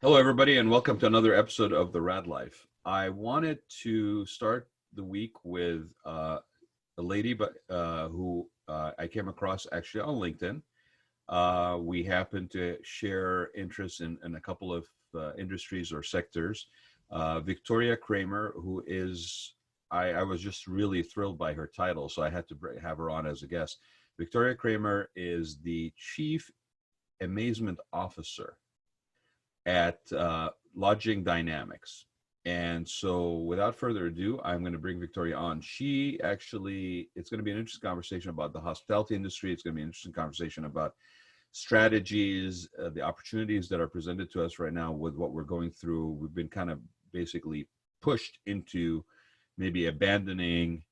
Hello, everybody, and welcome to another episode of the Raad Life. I wanted to start the week with a lady, who I came across actually on LinkedIn. We happen to share interests in a couple of industries or sectors. Victoria Cramer, who is, I was just really thrilled by her title, so I had to have her on as a guest. Victoria Cramer is the Chief Amazement Officer at Lodging Dynamics. And so without further ado, I'm going to bring Victoria on. It's going to be an interesting conversation about the hospitality industry. It's going to be an interesting conversation about strategies, the opportunities that are presented to us right now with what we're going through. We've been kind of basically pushed into maybe abandoning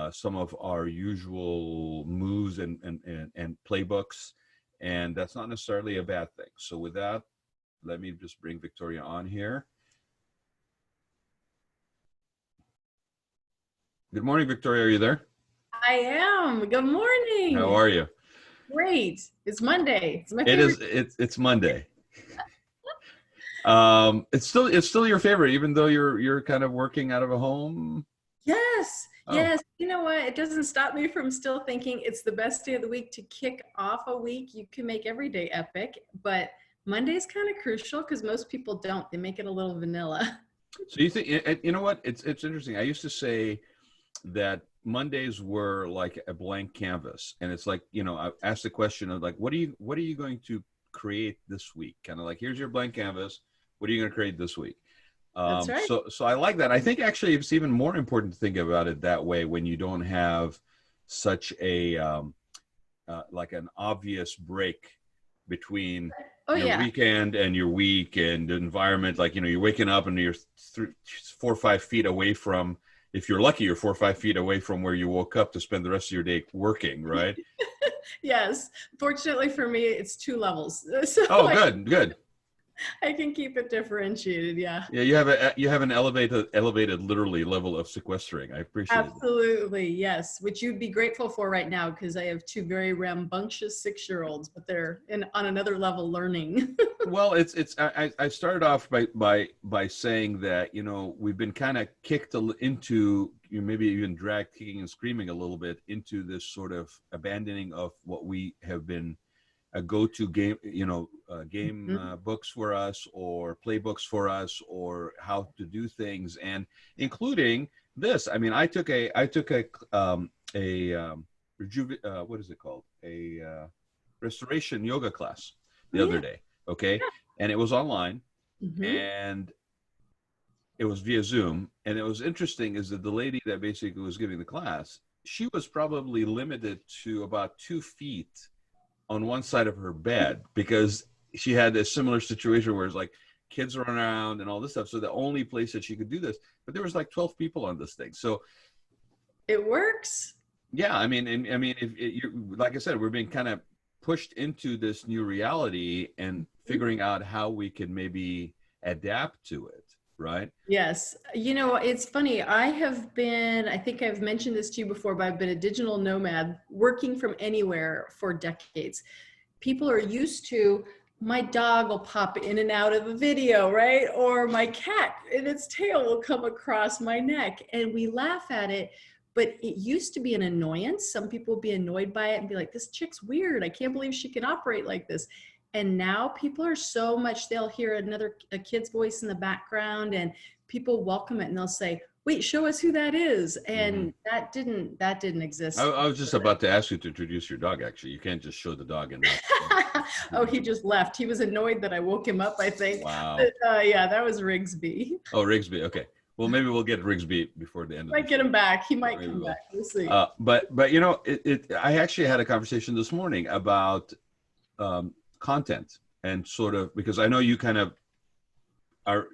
some of our usual moves and playbooks. And that's not necessarily a bad thing. So with that, let me just bring Victoria on here. Good morning, Victoria. Are you there? I am. Good morning. How are you? Great. It's Monday. It's my favorite. It's Monday. It's still your favorite, even though you're kind of working out of a home. Yes. Oh. Yes. You know what? It doesn't stop me from still thinking it's the best day of the week to kick off a week. You can make every day epic, but Monday's kind of crucial because most people don't. They make it a little vanilla. So you think, you know what? It's interesting. I used to say that Mondays were like a blank canvas, and it's like, I asked the question of like, what are you going to create this week? Kind of like, here's your blank canvas. What are you going to create this week? That's right. So I like that. I think actually it's even more important to think about it that way when you don't have such a like an obvious break between your weekend and your week and the environment. Like, you're waking up and you're 4 or 5 feet away from, if you're lucky, you're 4 or 5 feet away from where you woke up to spend the rest of your day working, right? Yes. Fortunately for me, it's 2 levels. So good. I can keep it differentiated. Yeah. Yeah. You have an elevated literally level of sequestering. I appreciate it. Absolutely. Yes. Which you'd be grateful for right now, because I have 2 very rambunctious 6-year-olds, but they're on another level learning. Well, I started off by saying that, we've been kind of kicked into, maybe even dragged kicking and screaming a little bit into this sort of abandoning of what we have been a go-to game, books for us, or playbooks for us, or how to do things, and including this. I mean, I took a what is it called? A restoration yoga class the other day. Okay. And it was online, and it was via Zoom. And it was interesting is that the lady that basically was giving the class, she was probably limited to about 2 feet on one side of her bed, because she had a similar situation where it's like kids running around and all this stuff. So the only place that she could do this, but there was like 12 people on this thing. So it works. Yeah. I mean, if like I said, we're being kind of pushed into this new reality and figuring out how we can maybe adapt to it. Right? Yes. It's funny. I think I've mentioned this to you before, but I've been a digital nomad working from anywhere for decades. People are used to, my dog will pop in and out of a video, right? Or my cat and its tail will come across my neck, and we laugh at it. But it used to be an annoyance. Some people would be annoyed by it and be like, this chick's weird. I can't believe she can operate like this. And now people are so much, they'll hear a kid's voice in the background, and people welcome it, and they'll say, wait, show us who that is. And that didn't exist. I was just about to ask you to introduce your dog. Actually, you can't just show the dog and Oh, he just left. He was annoyed that I woke him up, I think. Wow. But, yeah, that was Rigsby. Oh, Rigsby. Okay. Well, maybe we'll get Rigsby before the end of the show. Might get him back. He might come back. We'll see. But I actually had a conversation this morning about content, and sort of, because I know you kind of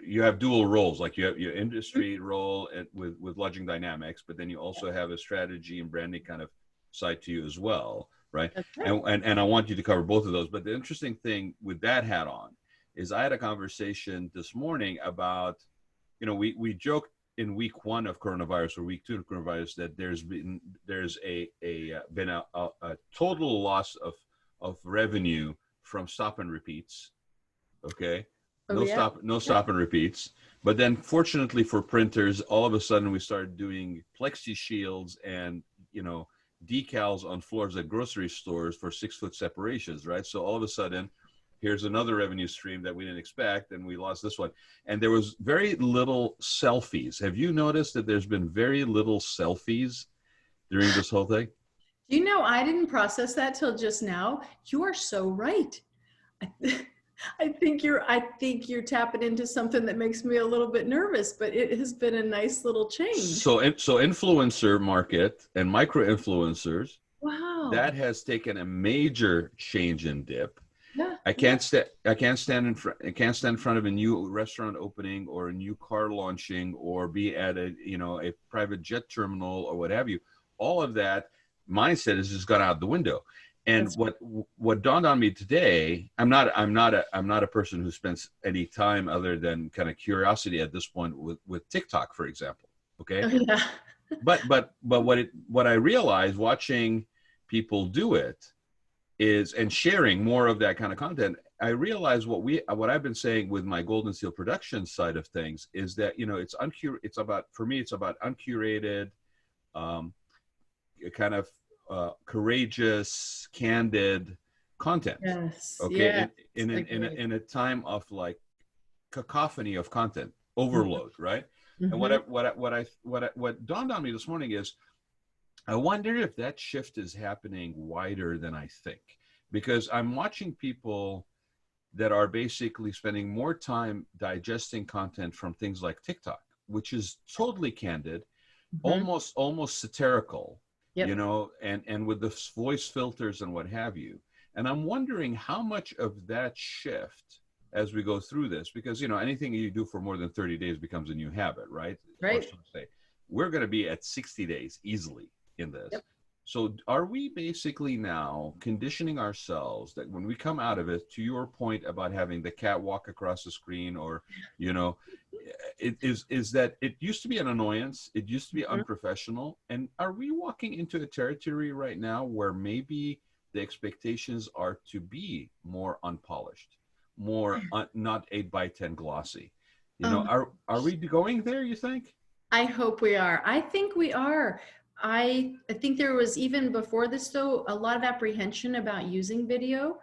you have dual roles, like you have your industry role with Lodging Dynamics, but then you also have a strategy and branding kind of side to you as well, right? And I want you to cover both of those. But the interesting thing with that hat on is I had a conversation this morning about, we joked in week 1 of coronavirus, or week 2 of coronavirus, that there's been a total loss of revenue from stop and repeats. Okay. Oh yeah. No stop and repeats. But then fortunately for printers, all of a sudden we started doing plexi shields and, decals on floors at grocery stores for 6-foot separations, right? So all of a sudden, here's another revenue stream that we didn't expect, and we lost this one. And there was very little selfies. Have you noticed that there's been very little selfies during this whole thing? I didn't process that till just now. You are so right. I, I think you're tapping into something that makes me a little bit nervous, but it has been a nice little change. So influencer market and micro influencers, that Wow. has taken a major change in dip. Yeah. I Yeah. can't stand in front of a new restaurant opening or a new car launching or be at a private jet terminal or what have you. All of that mindset has just gone out the window. And That's what dawned on me today, I'm not a person who spends any time other than kind of curiosity at this point with TikTok, for example. Okay. oh, yeah. But what I realized watching people do it is, and sharing more of that kind of content, I realize what I've been saying with my Golden Seal production side of things is that it's about, for me, it's about uncurated, um, kind of courageous, candid content. Yes. Okay, Yes. in Agreed. a time of like cacophony of content overload, right? And Mm-hmm. what dawned on me this morning is, I wonder if that shift is happening wider than I think, because I'm watching people that are basically spending more time digesting content from things like TikTok, which is totally candid, Mm-hmm. almost satirical, Yep. and with the voice filters and what have you. And I'm wondering how much of that shift as we go through this, because anything you do for more than 30 days becomes a new habit, right? Or Right. so to say. We're going to be at 60 days easily in this. Yep. So are we basically now conditioning ourselves that when we come out of it, to your point about having the cat walk across the screen, or, you know, it is that it used to be an annoyance, it used to be Mhm. unprofessional, and are we walking into a territory right now where maybe the expectations are to be more unpolished, more not 8 by 10 glossy? Um, Are we going there, you think? I hope we are. I think we are. I think there was, even before this though, a lot of apprehension about using video.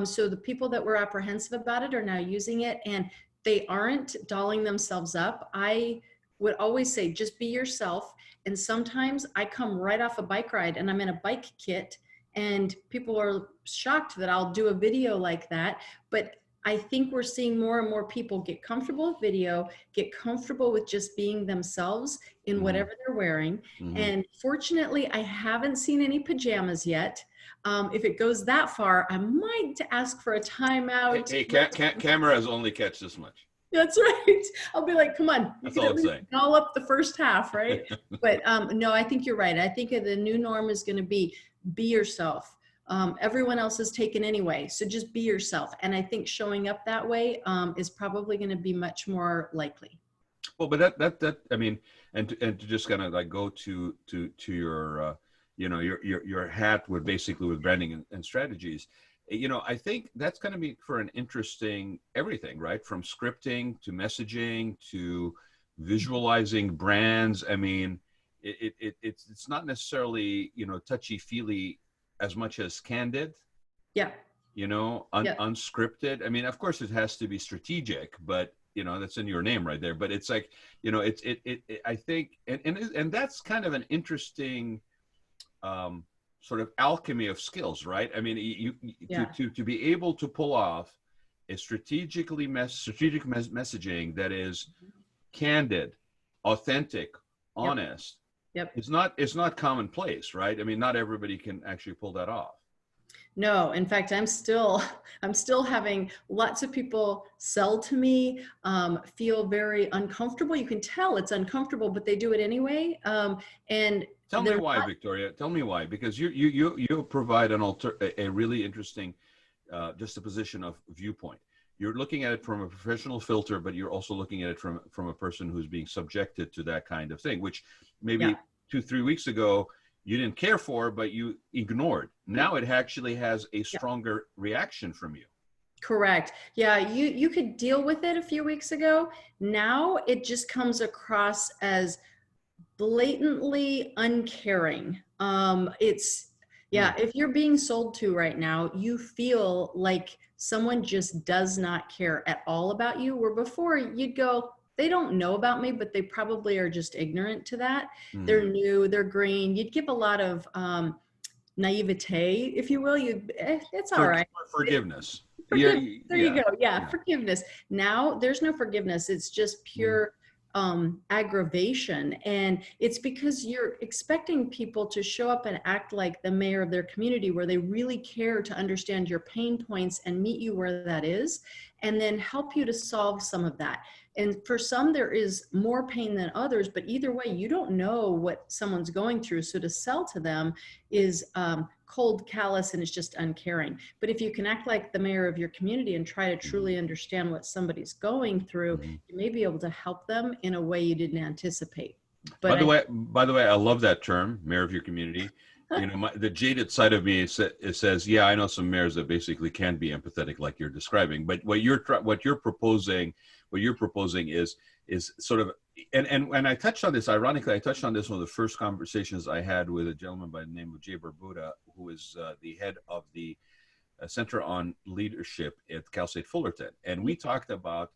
So the people that were apprehensive about it are now using it, and they aren't dolling themselves up. I would always say, just be yourself. And sometimes I come right off a bike ride and I'm in a bike kit, and people are shocked that I'll do a video like that. But I think we're seeing more and more people get comfortable with video, get comfortable with just being themselves in Mm-hmm. whatever they're wearing. Mm-hmm. And fortunately, I haven't seen any pajamas yet. If it goes that far, I might ask for a Hey, timeout. hey, cameras only catch this much. That's right. I'll be like, come on, you That's can all at I'm least saying. doll up the first half, right? But no, I think you're right. I think the new norm is going to be yourself. Everyone else is taken anyway, so just be yourself. And I think showing up that way is probably going to be much more likely. Well, but that I mean, and to just kind of like go to your your hat with basically with branding and strategies. I think that's going to be for an interesting everything, right? From scripting to messaging to visualizing brands. I mean, it's not necessarily touchy feely as much as candid, Yeah. Yeah. unscripted. I mean, of course, it has to be strategic, but that's in your name right there. But it's like, I think, and that's kind of an interesting sort of alchemy of skills, right? I mean, Yeah. to be able to pull off a strategic messaging that is candid, authentic, Yep. honest. Yep. It's not commonplace, right? I mean, not everybody can actually pull that off. No, in fact, I'm still having lots of people sell to me, feel very uncomfortable. You can tell it's uncomfortable, but they do it anyway. And Tell me they're why, not, Victoria. Tell me why, because you provide a really interesting juxtaposition of viewpoint. You're looking at it from a professional filter, but you're also looking at it from a person who's being subjected to that kind of thing, which yeah, maybe 2-3 weeks ago you didn't care for, but you ignored. Now it actually has a yeah. stronger reaction from you. Correct. Yeah, you could deal with it a few weeks ago. Now it just comes across as blatantly uncaring. It's, Hmm. yeah, if you're being sold to right now, you feel like someone just does not care at all about you. Where before you'd go, they don't know about me, but they probably are just ignorant to that. They're Hmm. new, they're green. You'd give a lot of naivete, if you will. It's all right. Forgiveness. Yeah. There you Yeah. go. Yeah, Yeah. forgiveness. Now there's no forgiveness. It's just Mm, pure aggravation. And it's because you're expecting people to show up and act like the mayor of their community, where they really care to understand your pain points and meet you where that is, and then help you to solve some of that. And for some, there is more pain than others, but either way, you don't know what someone's going through. So to sell to them is cold, callous, and it's just uncaring. But if you can act like the mayor of your community and try to mhm, truly understand what somebody's going through, mhm. you may be able to help them in a way you didn't anticipate. But By the way, I love that term, mayor of your community. You know, the jaded side of me it says, yeah, I know some mayors that basically can be empathetic, like you're describing. But what you're proposing, is sort of, and I touched on this. Ironically, I touched on this one of the first conversations I had with a gentleman by the name of Jay Barbuda, who is the head of the Center on Leadership at Cal State Fullerton, and we talked about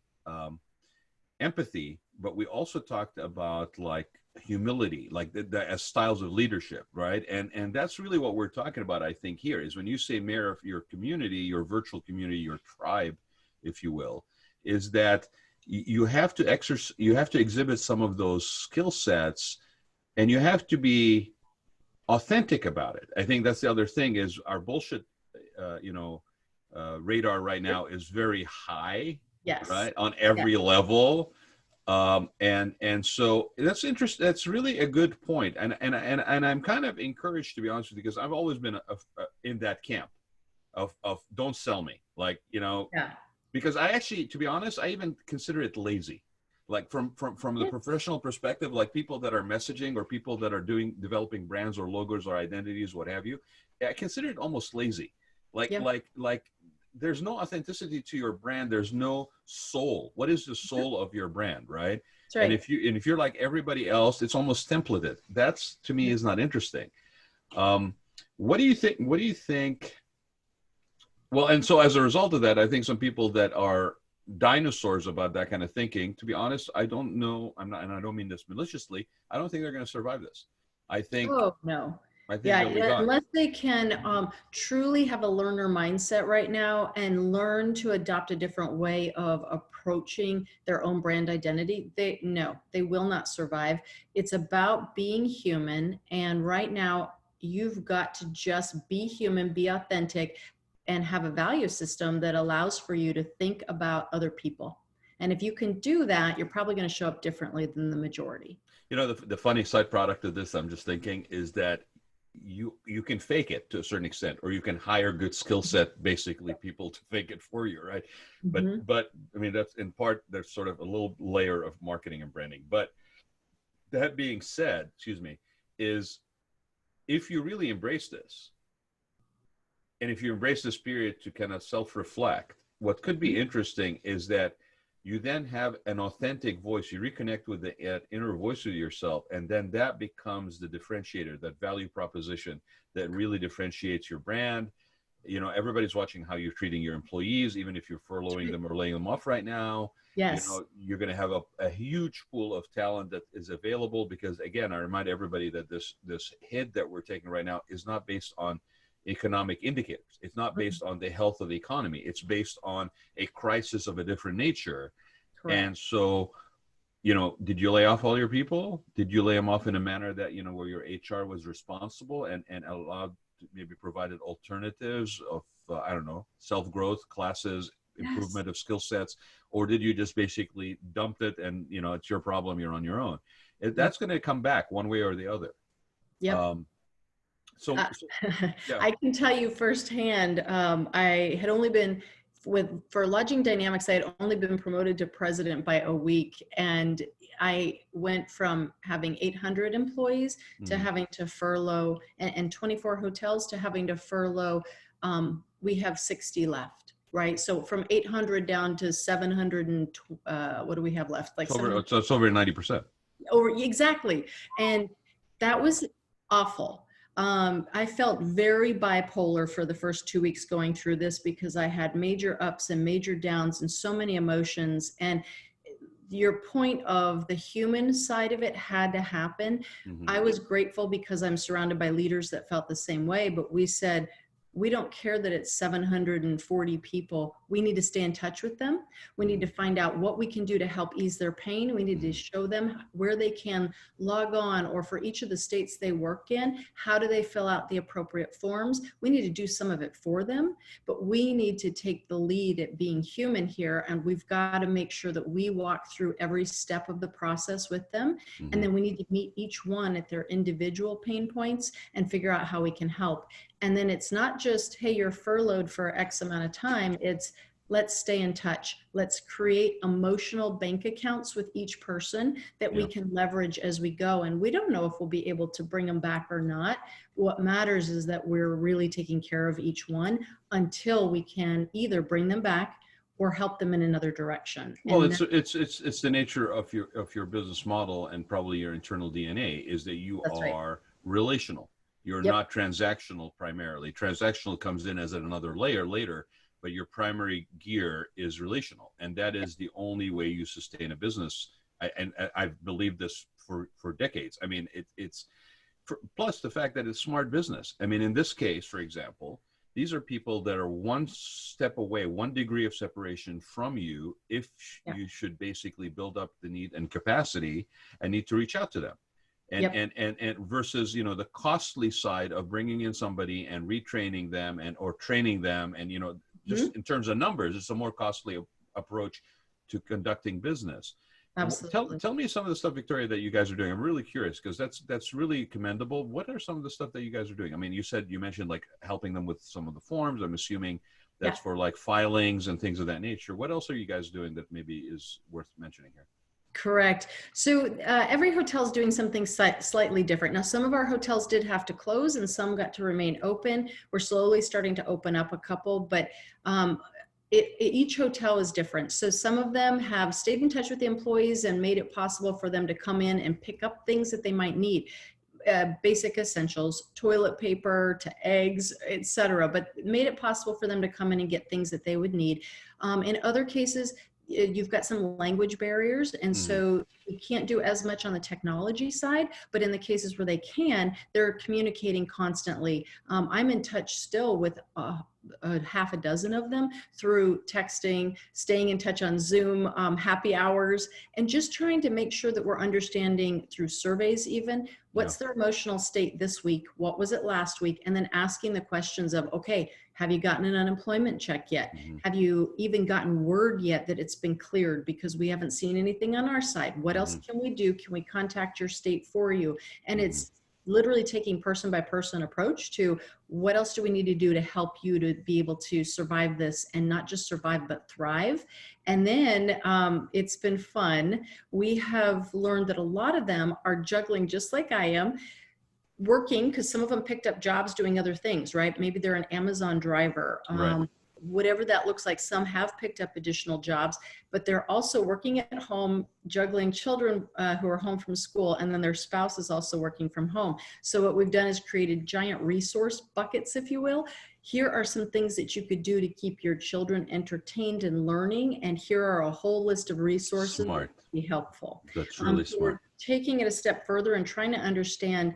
empathy, but we also talked about like humility, like as styles of leadership, right? And that's really what we're talking about, I think, here is when you say mayor of your community, your virtual community, your tribe, if you will, is that you have to you have to exhibit some of those skill sets, and you have to be authentic about it. I think that's the other thing is our bullshit, radar right now is very high, yes, right, on yes, every level. And so that's interesting. That's really a good point. And I'm kind of encouraged, to be honest with you, because I've always been in that camp of don't sell me, like, yeah, because I actually, to be honest, I even consider it lazy. Like from the yes, professional perspective, like people that are messaging or people that are developing brands or logos or identities, what have you, I consider it almost lazy. Like yeah, there's no authenticity to your brand. There's no soul. What is the soul of your brand, right? that's And right. if you're like everybody else, it's almost templated. That's, to me, Yeah. is not interesting. Um, what do you think? What do you think? Well, and so as a result of that, I think some people that are dinosaurs about that kind of thinking, to be honest, I don't know. I'm not, and I don't mean this maliciously. I don't think they're going to survive this. I think Oh, no. I think they'll be Yeah, gone. unless they can truly have a learner mindset right now and learn to adopt a different way of approaching their own brand identity, they will not survive. It's about being human. And right now, you've got to just be human, be authentic, and have a value system that allows for you to think about other people. And if you can do that, you're probably going to show up differently than the majority. The funny side product of this, I'm just thinking, is that you can fake it to a certain extent, or you can hire good skill set, basically people to fake it for you, right? But Mhm. but I mean, that's in part, there's sort of a little layer of marketing and branding. But that being said, excuse me, is if you really embrace this, and if you embrace this period to kind of self-reflect, what could be interesting is that you then have an authentic voice. You reconnect with the inner voice of yourself, and then that becomes the differentiator, that value proposition that really differentiates your brand. Everybody's watching how you're treating your employees, even if you're furloughing them or laying them off right now. Yes. You're going to have a huge pool of talent that is available, because, again, I remind everybody that this hit that we're taking right now is not based on economic indicators. It's not based on the health of the economy. It's based on a crisis of a different nature. Correct. And so, did you lay off all your people? Did you lay them off in a manner that, where your HR was responsible and allowed, maybe provided alternatives of, I don't know, self-growth classes, Yes. improvement of skill sets? Or did you just basically dump it and, it's your problem, you're on your own? Yep. That's going to come back one way or the other. Yep. Um, so, Uh, so yeah. I can tell you firsthand, I had only been for Lodging Dynamics, I had only been promoted to president by a week. And I went from having 800 employees to Mhm. having to furlough and 24 hotels to having to furlough. We have 60 left. right? So from 800 down to 700 and what do we have left? Like It's over 90%. over, exactly. And that was awful. I felt very bipolar for the first 2 weeks going through this because I had major ups and major downs and so many emotions. And your point of the human side of it had to happen. Mm-hmm. I was grateful because I'm surrounded by leaders that felt the same way, but we said, we don't care that it's 740 people. We need to stay in touch with them. We need to find out what we can do to help ease their pain. We need to show them where they can log on, or for each of the states they work in, how do they fill out the appropriate forms? We need to do some of it for them, but we need to take the lead at being human here. And we've got to make sure that we walk through every step of the process with them. Mm-hmm. And then we need to meet each one at their individual pain points and figure out how we can help. And then it's not just, hey, you're furloughed for X amount of time. It's let's stay in touch. Let's create emotional bank accounts with each person that we can leverage as we go. And we don't know if we'll be able to bring them back or not. What matters is that we're really taking care of each one until we can either bring them back or help them in another direction. Well, it's the nature of your business model, and probably your internal DNA is that you are relational. You're not transactional primarily. Transactional comes in as another layer later, but your primary gear is relational. And that is the only way you sustain a business. And I've believed this for decades. I mean, it's plus the fact that it's smart business. I mean, in this case, for example, these are people that are one step away, 1 degree of separation from you, if you should basically build up the need and capacity and need to reach out to them. And versus, the costly side of bringing in somebody and retraining them or training them. And, just in terms of numbers, it's a more costly approach to conducting business. Absolutely. Tell me some of the stuff, Victoria, that you guys are doing. I'm really curious because that's really commendable. What are some of the stuff that you guys are doing? I mean, you mentioned like helping them with some of the forms. I'm assuming that's for like filings and things of that nature. What else are you guys doing that maybe is worth mentioning here? Correct. So every hotel is doing something slightly different. Now, some of our hotels did have to close and some got to remain open. We're slowly starting to open up a couple, but each hotel is different. So some of them have stayed in touch with the employees and made it possible for them to come in and pick up things that they might need. Basic essentials, toilet paper to eggs, etc., but made it possible for them to come in and get things that they would need. In other cases, you've got some language barriers, and so you can't do as much on the technology side, but in the cases where they can, they're communicating constantly. I'm in touch still with half a dozen of them through texting, staying in touch on Zoom, happy hours, and just trying to make sure that we're understanding through surveys even, what's their emotional state this week? What was it last week? And then asking the questions of, okay, have you gotten an unemployment check yet? Have you even gotten word yet that it's been cleared? Because we haven't seen anything on our side. What else can we do? Can we contact your state for you? And it's literally taking person by person approach to what else do we need to do to help you to be able to survive this, and not just survive, but thrive. And then it's been fun. We have learned that a lot of them are juggling just like I am, working, because some of them picked up jobs doing other things, right? Maybe they're an Amazon driver, whatever that looks like. Some have picked up additional jobs, but they're also working at home, juggling children who are home from school, and then their spouse is also working from home. So what we've done is created giant resource buckets, if you will. Here are some things that you could do to keep your children entertained and learning, and here are a whole list of resources that be helpful. That's really smart. We're taking it a step further and trying to understand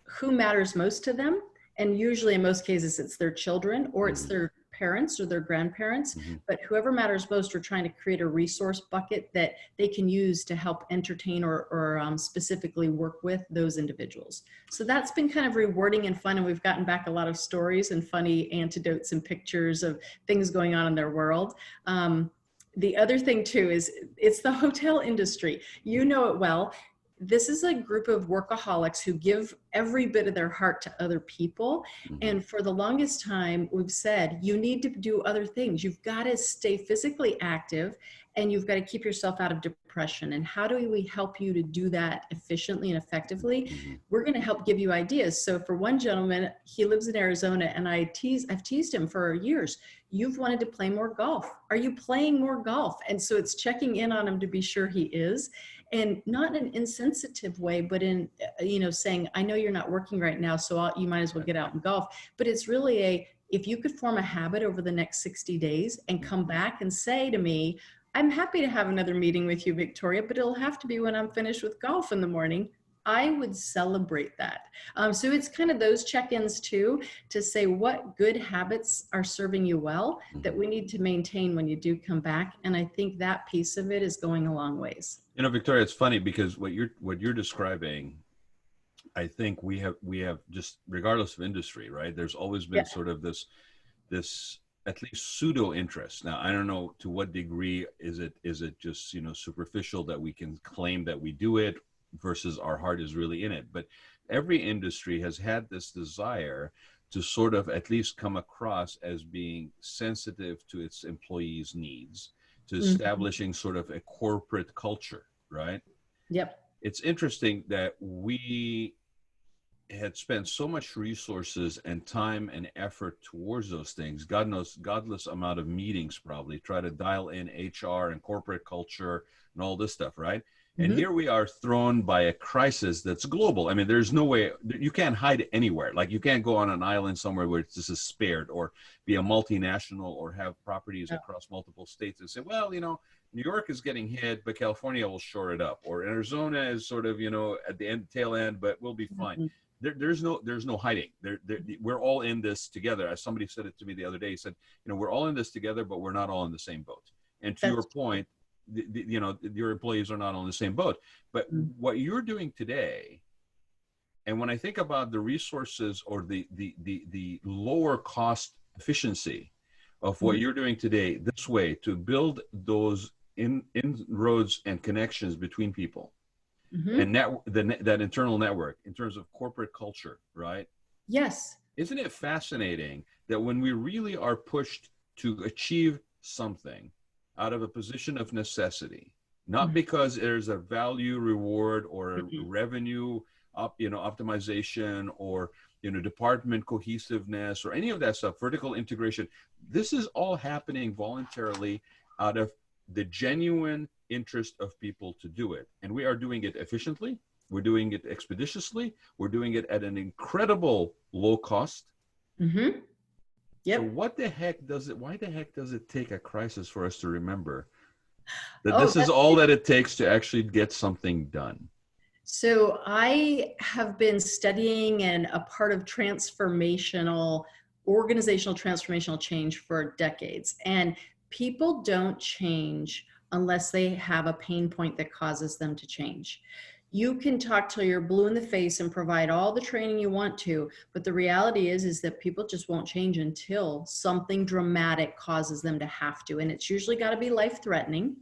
who matters most to them. And usually in most cases, it's their children, or it's their parents or their grandparents, but whoever matters most, we're trying to create a resource bucket that they can use to help entertain or specifically work with those individuals. So that's been kind of rewarding and fun. And we've gotten back a lot of stories and funny anecdotes and pictures of things going on in their world. The other thing too is it's the hotel industry. You know it well. This is a group of workaholics who give every bit of their heart to other people. And for the longest time, we've said, you need to do other things. You've got to stay physically active and you've got to keep yourself out of depression. And how do we help you to do that efficiently and effectively? Mhm. We're going to help give you ideas. So for one gentleman, he lives in Arizona, and I've teased him for years. You've wanted to play more golf. Are you playing more golf? And so it's checking in on him to be sure he is, and not in an insensitive way, but in, saying, I know you're not working right now, so you might as well get out and golf. But it's really if you could form a habit over the next 60 days and come back and say to me, I'm happy to have another meeting with you, Victoria, but it'll have to be when I'm finished with golf in the morning. I would celebrate that. So it's kind of those check-ins too, to say what good habits are serving you well that we need to maintain when you do come back. And I think that piece of it is going a long ways. Victoria, it's funny because what you're describing, I think we have just, regardless of industry, right? There's always been sort of this at least pseudo interest. Now, I don't know to what degree is it just, superficial that we can claim that we do it versus our heart is really in it. But every industry has had this desire to sort of at least come across as being sensitive to its employees' needs, to establishing sort of a corporate culture, right? Yep. It's interesting that we had spent so much resources and time and effort towards those things. God knows, godless amount of meetings probably try to dial in HR and corporate culture and all this stuff, right? And here we are thrown by a crisis that's global. I mean, there's no way, you can't hide anywhere. Like you can't go on an island somewhere where this is spared, or be a multinational, or have properties across multiple states and say, well, New York is getting hit, but California will shore it up. Or Arizona is sort of, at the tail end, but we'll be fine. There's no hiding. We're all in this together. As somebody said it to me the other day, he said, we're all in this together, but we're not all in the same boat. And to your point, your employees are not on the same boat. But what you're doing today, and when I think about the resources or the lower cost efficiency of what you're doing today, this way to build those inroads and connections between people, and that internal network in terms of corporate culture, right? Yes. Isn't it fascinating that when we really are pushed to achieve something out of a position of necessity, not because there's a value reward or a revenue optimization or department cohesiveness or any of that stuff, vertical integration, this is all happening voluntarily out of the genuine interest of people to do it. And we are doing it efficiently, we're doing it expeditiously, we're doing it at an incredible low cost. Yep. So why the heck does it take a crisis for us to remember that this is all that it takes to actually get something done? So I have been studying and a part of organizational transformational change for decades. And people don't change unless they have a pain point that causes them to change. You can talk till you're blue in the face and provide all the training you want to, but the reality is that people just won't change until something dramatic causes them to have to. And it's usually got to be life-threatening.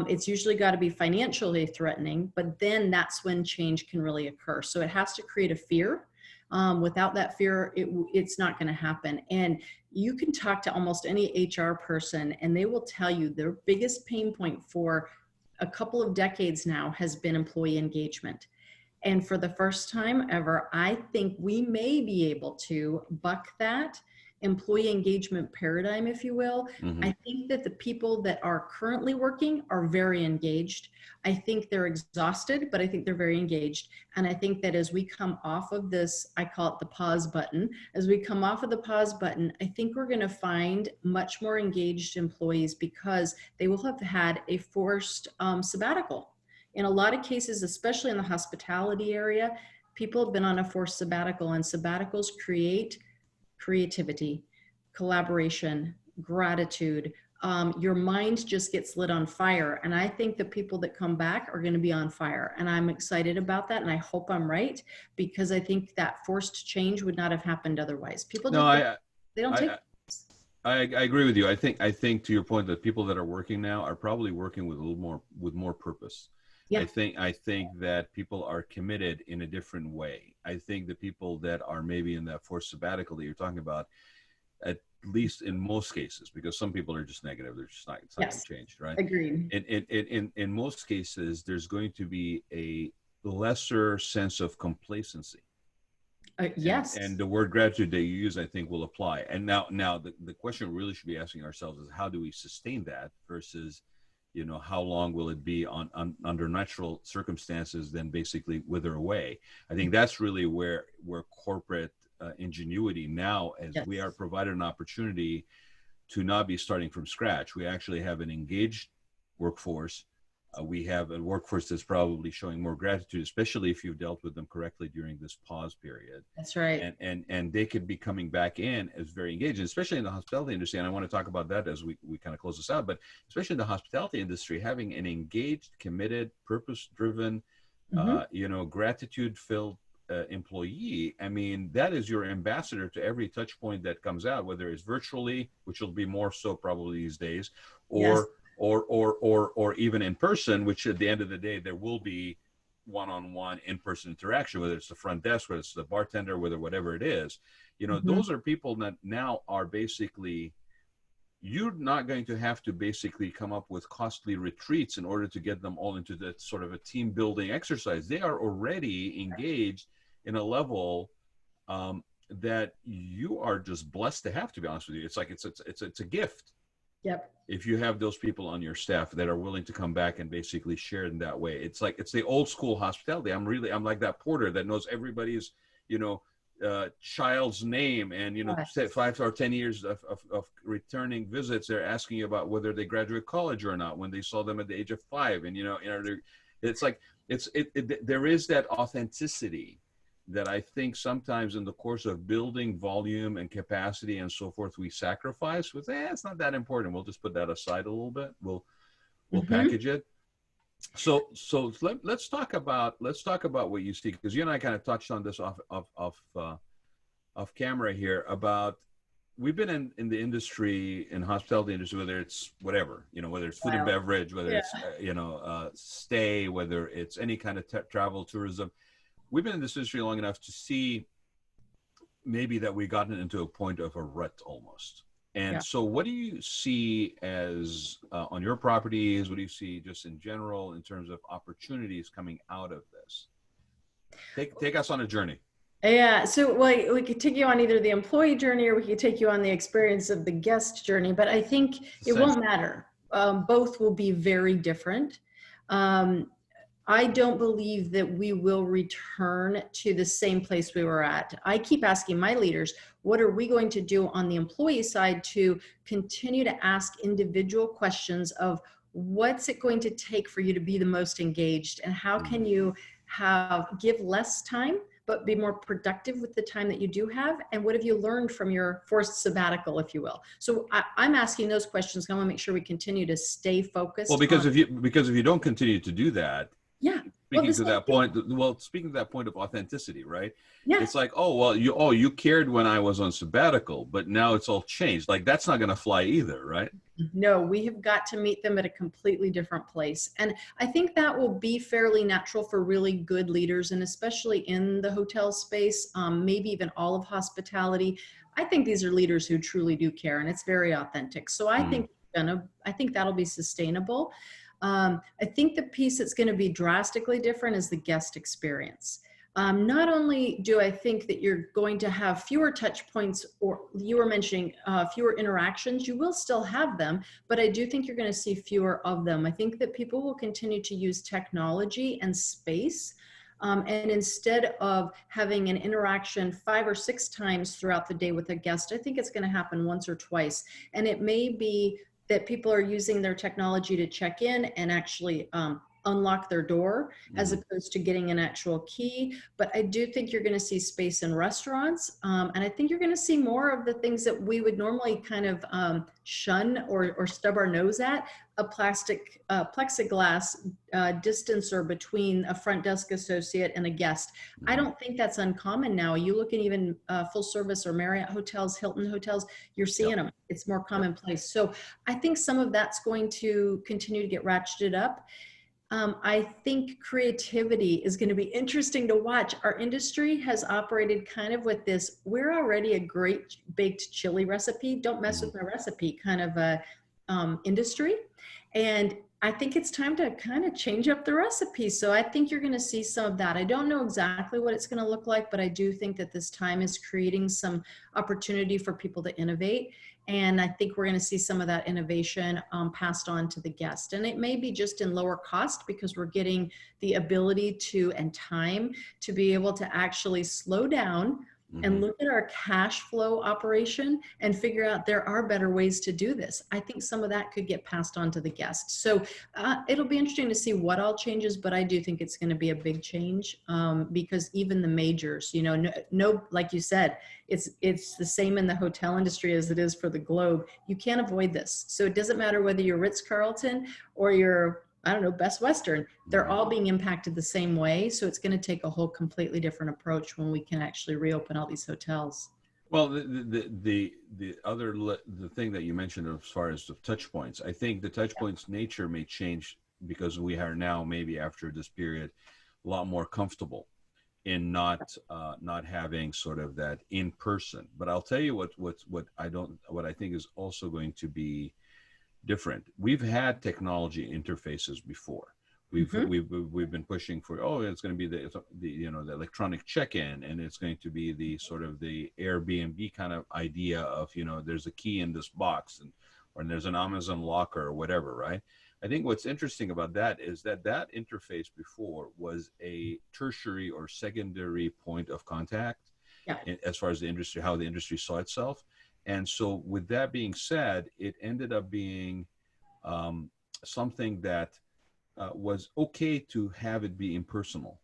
It's usually got to be financially threatening, but then that's when change can really occur. So it has to create a fear. Without that fear, it's not going to happen. And you can talk to almost any HR person and they will tell you their biggest pain point for a couple of decades now has been employee engagement. And for the first time ever, I think we may be able to buck that employee engagement paradigm, if you will. I think that the people that are currently working are very engaged. I think they're exhausted, but I think they're very engaged. And I think that as we come off of this, I call it the pause button, as we come off of the pause button, I think we're going to find much more engaged employees because they will have had a forced sabbatical. In a lot of cases, especially in the hospitality area, people have been on a forced sabbatical, and sabbaticals create creativity, collaboration, gratitude. Your mind just gets lit on fire. And I think the people that come back are going to be on fire. And I'm excited about that. And I hope I'm right, because I think that forced change would not have happened otherwise. People just, they don't take. I agree with you. I think to your point that people that are working now are probably working with more purpose. Yeah. I think that people are committed in a different way. I think the people that are maybe in that forced sabbatical that you're talking about, least in most cases, because some people are just negative. They're just not, it's not going Yes, to change, right? agreed. In most cases, there's going to be a lesser sense of complacency. And Yes, the word gratitude that you use, I think, will apply. And now the question we really should be asking ourselves is, how do we sustain that versus, how long will it be under natural circumstances, then basically wither away? I think that's really where corporate ingenuity now, as we are yes, provided an opportunity to not be starting from scratch. We actually have an engaged workforce. We have a workforce that's probably showing more gratitude, especially if you've dealt with them correctly during this pause period. that's right. And they could be coming back in as very engaged, especially in the hospitality industry. And I want to talk about that as we kind of close this out. But especially in the hospitality industry, having an engaged, committed, purpose-driven, Hmm. gratitude-filled employee, I mean, that is your ambassador to every touch point that comes out, whether it's virtually, which will be more so probably these days, Yes. or even in person, which at the end of the day, there will be one-on-one in-person interaction, whether it's the front desk, whether it's the bartender, whatever it is. Hmm. Those are people that now are basically, you're not going to have to basically come up with costly retreats in order to get them all into that sort of a team building exercise. They are already engaged in a level that you are just blessed to have, to be honest with you. It's like it's a gift Yep. if you have those people on your staff that are willing to come back and basically share in that way. It's like, it's the old school hospitality. I'm like that porter that knows everybody's, child's name, and, Yes. 5 or 10 years of returning visits. They're asking you about whether they graduate college or not when they saw them at the age of 5. And, it's like, there is that authenticity that I think sometimes in the course of building volume and capacity and so forth, we sacrifice with, it's not that important. We'll just put that aside a little bit. We'll Hmm. package it. So let's talk about what you see, because you and I kind of touched on this off camera here, about, we've been in the industry, in hospitality industry, whether it's whatever, whether it's food and Wow. beverage, whether Yeah. it's stay, whether it's any kind of travel, tourism. We've been in this industry long enough to see maybe that we've gotten into a point of a rut almost. And Yeah. so what do you see as on your properties? What do you see just in general in terms of opportunities coming out of this? Take us on a journey. Yeah, so well, we could take you on either the employee journey or we could take you on the experience of the guest journey, but I think It's the it same. won't matter. Both will be very different. Um, I don't believe that we will return to the same place we were at. I keep asking my leaders, what are we going to do on the employee side to continue to ask individual questions of what's it going to take for you to be the most engaged, and how can Mm. you give less time but be more productive with the time that you do have, and what have you learned from your forced sabbatical, if you will. So I'm asking those questions. I want to make sure we continue to stay Well, focused on. because if you don't continue to do that, Yeah, well, speaking the to same that thing. point, speaking to that point of authenticity, right? Yeah. It's like, oh, well, you cared when I was on sabbatical, but now it's all changed. Like, that's not going to fly either, right? No, we have got to meet them at a completely different place. And I think that will be fairly natural for really good leaders, and especially in the hotel space, maybe even all of hospitality. I think these are leaders who truly do care, and it's very authentic. So Mm. I think that'll be sustainable. I think the piece that's going to be drastically different is the guest experience. Not only do I think that you're going to have fewer touch points, or you were mentioning fewer interactions, you will still have them, but I do think you're going to see fewer of them. I think that people will continue to use technology and space. And instead of having an interaction 5 or 6 times throughout the day with a guest, I think it's going to happen once or twice. And it may be that people are using their technology to check in and actually unlock their door as Mm. opposed to getting an actual key. But I do think you're going to see space in restaurants. And I think you're going to see more of the things that we would normally kind of shun or stub our nose at. A plastic plexiglass distancer between a front desk associate and a guest. I Mm. don't think that's uncommon now. You look at even full service or Marriott hotels, Hilton hotels, you're Yep. seeing them. It's more Yep. commonplace. So I think some of that's going to continue to get ratcheted up. I think creativity is going to be interesting to watch. Our industry has operated kind of with this, we're already a great baked chili recipe, don't mess with my recipe kind of a industry. And I think it's time to kind of change up the recipe. So I think you're going to see some of that. I don't know exactly what it's going to look like, but I do think that this time is creating some opportunity for people to innovate. And I think we're going to see some of that innovation passed on to the guest. And it may be just in lower cost because we're getting the ability to and time to be able to actually slow down and look at our cash flow operation and figure out there are better ways to do this. I think some of that could get passed on to the guests. So it'll be interesting to see what all changes, but I do think it's going to be a big change because even the majors, you know, no, like you said, it's the same in the hotel industry as it is for the globe. You can't avoid this. So it doesn't matter whether you're Ritz-Carlton or you're, I don't know, Best Western, they're all being impacted the same way. So it's going to take a whole completely different approach when we can actually reopen all these hotels. Well, the thing that you mentioned as far as the touch points, I think the touch points nature may change because we are now maybe after this period a lot more comfortable in not having sort of that in person. But I'll tell you what I think is also going to be different. We've had technology interfaces before. We've been pushing for, oh, it's going to be the the electronic check-in, and it's going to be the sort of the Airbnb kind of idea of, there's a key in this box, or there's an Amazon locker or whatever, right? I think what's interesting about that is that interface before was a tertiary or secondary point of contact, as far as the industry, how the industry saw itself. And so with that being said, it ended up being something that was okay to have it be impersonal.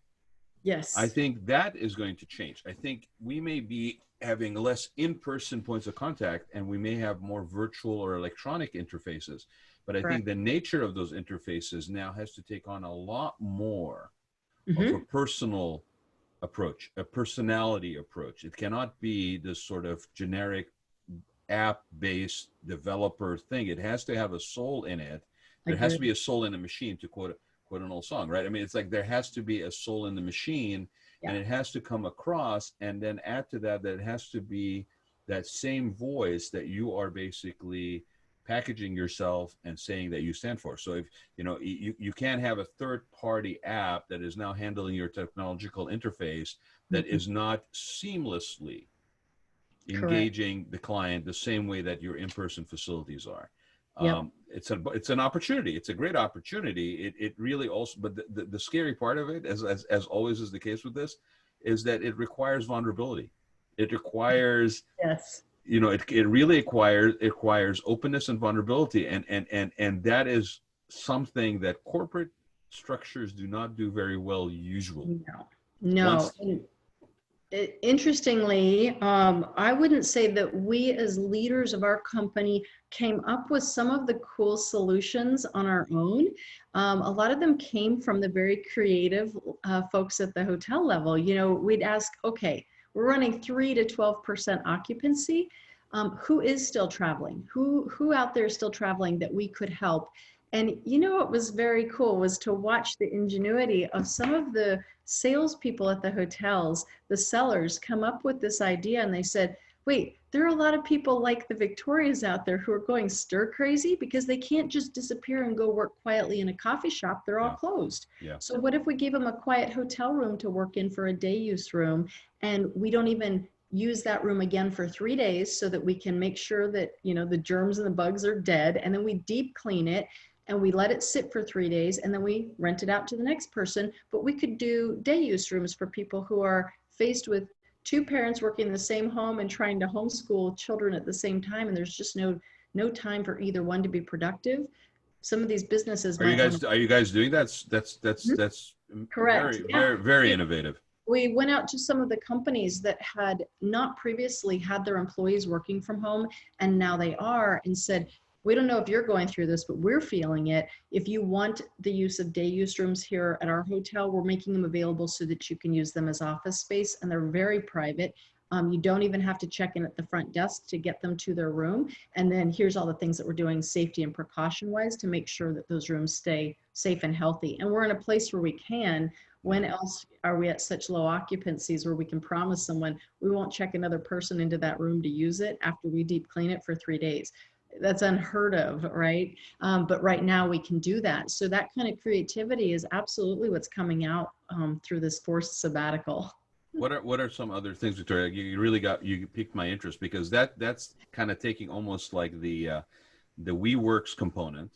Yes. I think that is going to change. I think we may be having less in-person points of contact, and we may have more virtual or electronic interfaces. But I think the nature of those interfaces now has to take on a lot more of a personal approach, a personality approach. It cannot be this sort of generic app-based developer thing. It has to have a soul in it. There has to be a soul in the machine, to quote an old song, right? I mean, it's like there has to be a soul in the machine, and it has to come across. And then add to that, that it has to be that same voice that you are basically packaging yourself and saying that you stand for. So if you can't have a third-party app that is now handling your technological interface that is not seamlessly engaging the client the same way that your in-person facilities are. It's an opportunity. It's a great opportunity. It really also, but the scary part of it, as always is the case with this, is that it requires vulnerability. It requires it really requires openness and vulnerability, and that is something that corporate structures do not do very well usually. No. Interestingly, I wouldn't say that we as leaders of our company came up with some of the cool solutions on our own. A lot of them came from the very creative folks at the hotel level. We'd ask, okay, we're running 3 to 12% occupancy. Who is still traveling? Who out there is still traveling that we could help? And what was very cool was to watch the ingenuity of some of the salespeople at the hotels, the sellers, come up with this idea. And they said, wait, there are a lot of people like the Victorias out there who are going stir crazy because they can't just disappear and go work quietly in a coffee shop. They're all closed. So what if we gave them a quiet hotel room to work in for a day use room, and we don't even use that room again for 3 days so that we can make sure that, the germs and the bugs are dead, and then we deep clean it and we let it sit for 3 days, and then we rent it out to the next person. But we could do day use rooms for people who are faced with 2 parents working in the same home and trying to homeschool children at the same time, and there's just no time for either one to be productive. Some of these businesses are you guys doing that? That's correct. Very innovative. We went out to some of the companies that had not previously had their employees working from home, and now they are, and said, we don't know if you're going through this, but we're feeling it. If you want the use of day use rooms here at our hotel, we're making them available so that you can use them as office space, and they're very private. You don't even have to check in at the front desk to get them to their room. And then here's all the things that we're doing safety and precaution wise to make sure that those rooms stay safe and healthy. And we're in a place where we can. When else are we at such low occupancies where we can promise someone we won't check another person into that room to use it after we deep clean it for 3 days? That's unheard of, right? But right now we can do that. So that kind of creativity is absolutely what's coming out through this forced sabbatical. What are some other things, Victoria? You piqued my interest, because that's kind of taking almost like the WeWorks component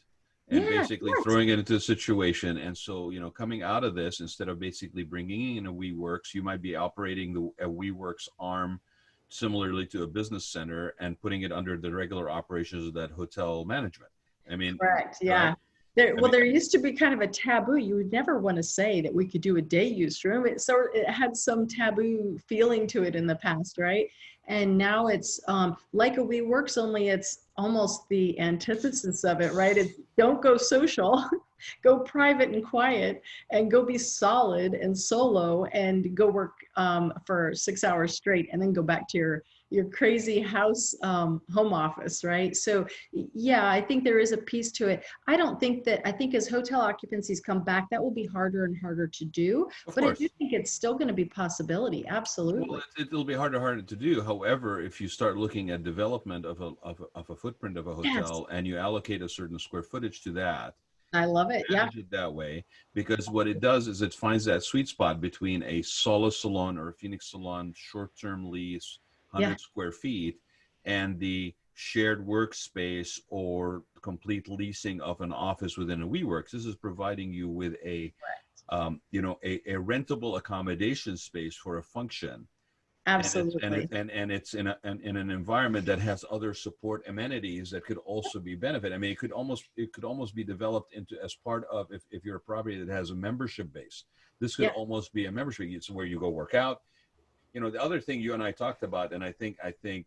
and Yeah, basically throwing it into a situation. And so, coming out of this, instead of basically bringing in a WeWorks, you might be operating a WeWorks arm similarly to a business center and putting it under the regular operations of that hotel management. I mean, correct. right? Yeah. There used to be kind of a taboo. You would never want to say that we could do a day use room. It had some taboo feeling to it in the past, right? And now it's like a WeWorks, only it's almost the antithesis of it, right? It's don't go social, go private and quiet, and go be solid and solo, and go work for 6 hours straight, and then go back to your crazy house home office, right? So yeah, I think there is a piece to it. I think as hotel occupancies come back, that will be harder and harder to do, Of but I do course. think it's still going to be possibility. Well, Absolutely. it'll be harder to do. However, if you start looking at development of a footprint of a Yes, hotel, and you allocate a certain square footage to that, I love it. Yeah. manage it that way, because what it does is it finds that sweet spot between a Solo Salon or a Phoenix Salon short-term lease, Yeah. 100 square feet, and the shared workspace or complete leasing of an office within a WeWorks. This is providing you with a rentable accommodation space for a function, and it's and it Absolutely. and it's in an environment that has other support amenities that could also be benefit. I mean, it could almost be developed into as part of, if you're a property that has a membership base, this could Yeah. almost be a membership. It's where you go work out. The other thing you and I talked about, and I think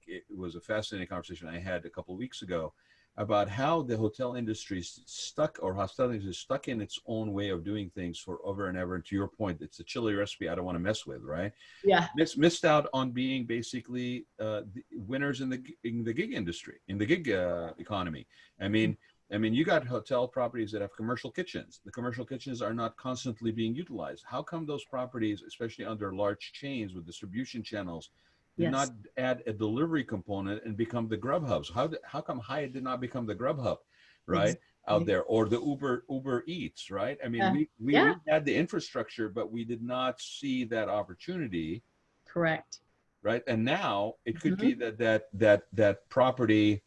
it was a fascinating conversation I had a couple of weeks ago, about how the hotel industry is stuck, or hospitality is stuck in its own way of doing things for over and ever. And to your point, it's a chili recipe I don't want to mess with, right? Yeah. Missed out on being basically the winners in the gig industry, in the gig economy. I mean, you got hotel properties that have commercial kitchens. The commercial kitchens are not constantly being utilized. How come those properties, especially under large chains with distribution channels, did not Yes. add a delivery component and become the Grub hubs? How come Hyatt did not become the Grub hub, right? Out Exactly. there, or the Uber Eats, right? I mean, Yeah. we Yeah. had the infrastructure, but we did not see that opportunity, Correct. right? And now it could be Mhm. that property,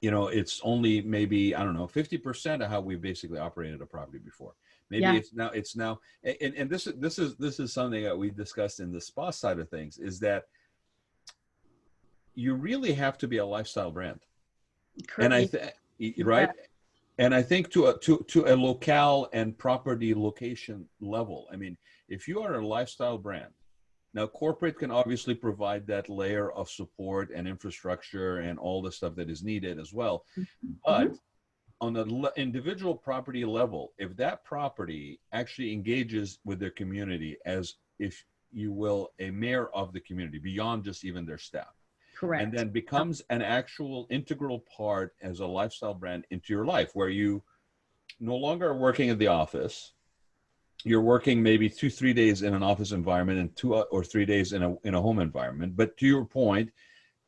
it's only maybe, I don't know, 50% of how we basically operated a property before. Maybe Yeah. it's now, and this is something that we discussed in the spa side of things, is that you really have to be a lifestyle brand. And I Yeah. think, Yeah. right? And I think to a locale and property location level, I mean, if you are a lifestyle brand, now corporate can obviously provide that layer of support and infrastructure and all the stuff that is needed as well. Mhm. But on the individual property level, if that property actually engages with their community as, if you will, a mayor of the community beyond just even their staff, and Correct. then becomes an actual integral part as a lifestyle brand into your life, where you no longer are working at the office. You're working maybe 2 3 days in an office environment and 2 or 3 days in a home environment. But to your point,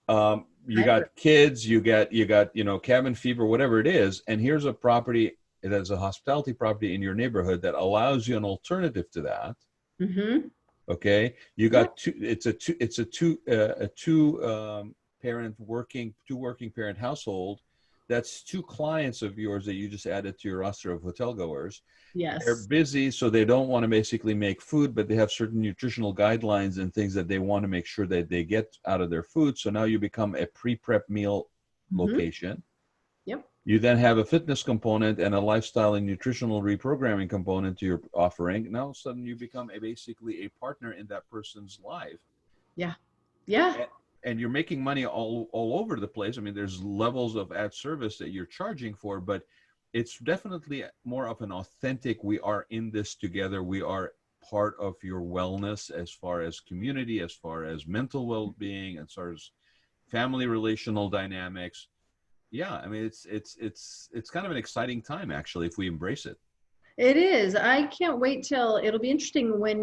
you Hybrid. got kids, you got cabin fever, whatever it is, and here's a property that is a hospitality property in your neighborhood that allows you an alternative to that. Mhm. Okay, you Yeah. got two. It's a two parent working two working parent household. That's two clients of yours that you just added to your roster of hotel goers. They're Yes. busy, so they don't want to basically make food, but they have certain nutritional guidelines and things that they want to make sure that they get out of their food. So now you become a pre-prep meal Mhm. location. Yep. You then have a fitness component and a lifestyle and nutritional reprogramming component to your offering. Now, all of a sudden, you become basically a partner in that person's life, Yeah. Yeah. and, and you're making money all over the place. I mean, there's levels of ad service that you're charging for, but it's definitely more of an authentic. We are in this together. We are part of your wellness as far as community, as far as mental well-being, as far as family relational dynamics. Yeah, I mean, it's kind of an exciting time, actually, if we embrace it. It is. I can't wait till it'll be interesting when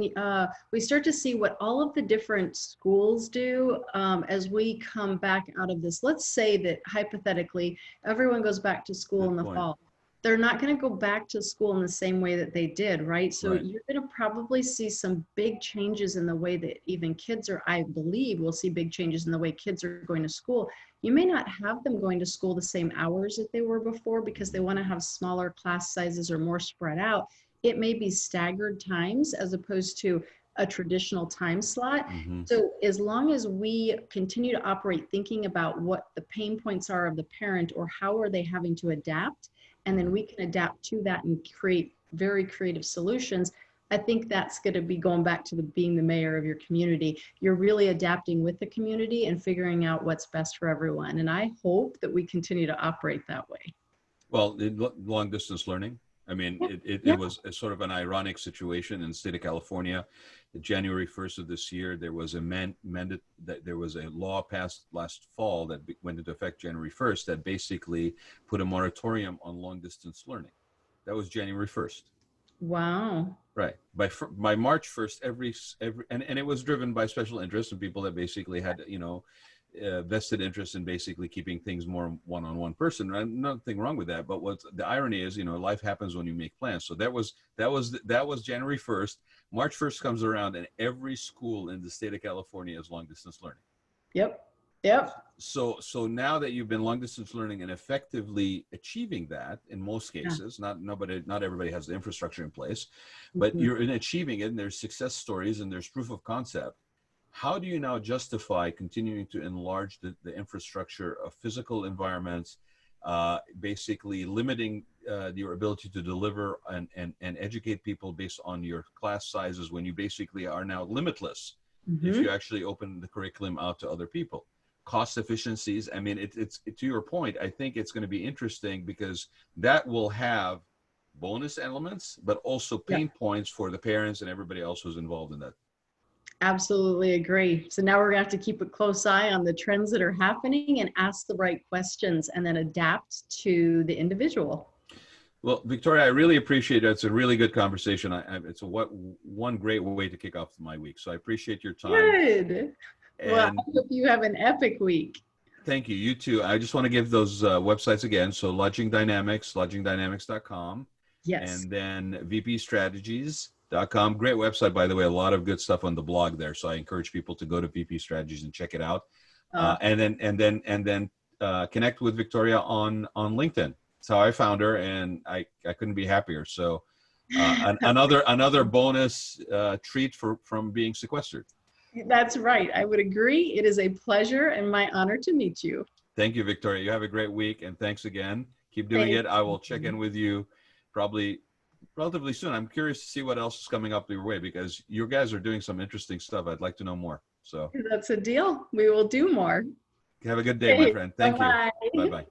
we start to see what all of the different schools do as we come back out of this. Let's say that hypothetically, everyone goes back to school in Good the point. fall. They're not going to go back to school in the same way that they did, right? So Right. you're going to probably see some big changes in the way that even kids are, I believe, we'll see big changes in the way kids are going to school. You may not have them going to school the same hours that they were before because they want to have smaller class sizes or more spread out. It may be staggered times as opposed to a traditional time slot. Hmm. So as long as we continue to operate thinking about what the pain points are of the parent or how are they having to adapt, and then we can adapt to that and create very creative solutions, I think that's going to be going back to being the mayor of your community. You're really adapting with the community and figuring out what's best for everyone. And I hope that we continue to operate that way. Well, long distance learning. I mean, Yeah. it Yeah. was a sort of an ironic situation in the state of California. January 1st of this year, there was there was a law passed last fall that went into effect January 1st that basically put a moratorium on long distance learning. That was January 1st. Wow. Right. By March 1st, and it was driven by special interests and people that basically had, vested interest in basically keeping things more one-on-one person. And nothing wrong with that. But what the irony is, life happens when you make plans. So that was January 1st. March 1st comes around, and every school in the state of California is long distance learning. Yep. Yep. So now that you've been long distance learning and effectively achieving that in most Yeah. cases, not everybody has the infrastructure in place, but Mhm. you're in achieving it, and there's success stories and there's proof of concept. How do you now justify continuing to enlarge the infrastructure of physical environments, basically limiting your ability to deliver and educate people based on your class sizes when you basically are now limitless if you Mhm. actually open the curriculum out to other people? Cost efficiencies. I mean, it's to your point. I think it's going to be interesting because that will have bonus elements, but also Yeah. pain points for the parents and everybody else who's involved in that. Absolutely agree. So now we're going to have to keep a close eye on the trends that are happening and ask the right questions and then adapt to the individual. Well, Victoria, I really appreciate it. It's a really good conversation. It's one great way to kick off my week. So I appreciate your time. Good. Well, I And hope you have an epic week. thank you. You too. I just want to give those websites again. So lodgingdynamics.com, Yes. and then vpstrategies.com. Great website, by the way. A lot of good stuff on the blog there. So I encourage people to go to VP Strategies and check it out. Uh, And then connect with Victoria on LinkedIn. That's how I found her, and I couldn't be happier. So another bonus treat from being sequestered. That's right. I would agree. It is a pleasure and my honor to meet you. Thank you, Victoria. You have a great week, and thanks again. Keep doing Thank it. I will check you. in with you probably relatively soon. I'm curious to see what else is coming up your way because you guys are doing some interesting stuff. I'd like to know more. So That's a deal. We will do more. have a good day, my Okay. friend. Thank you. Bye-bye. Bye-bye.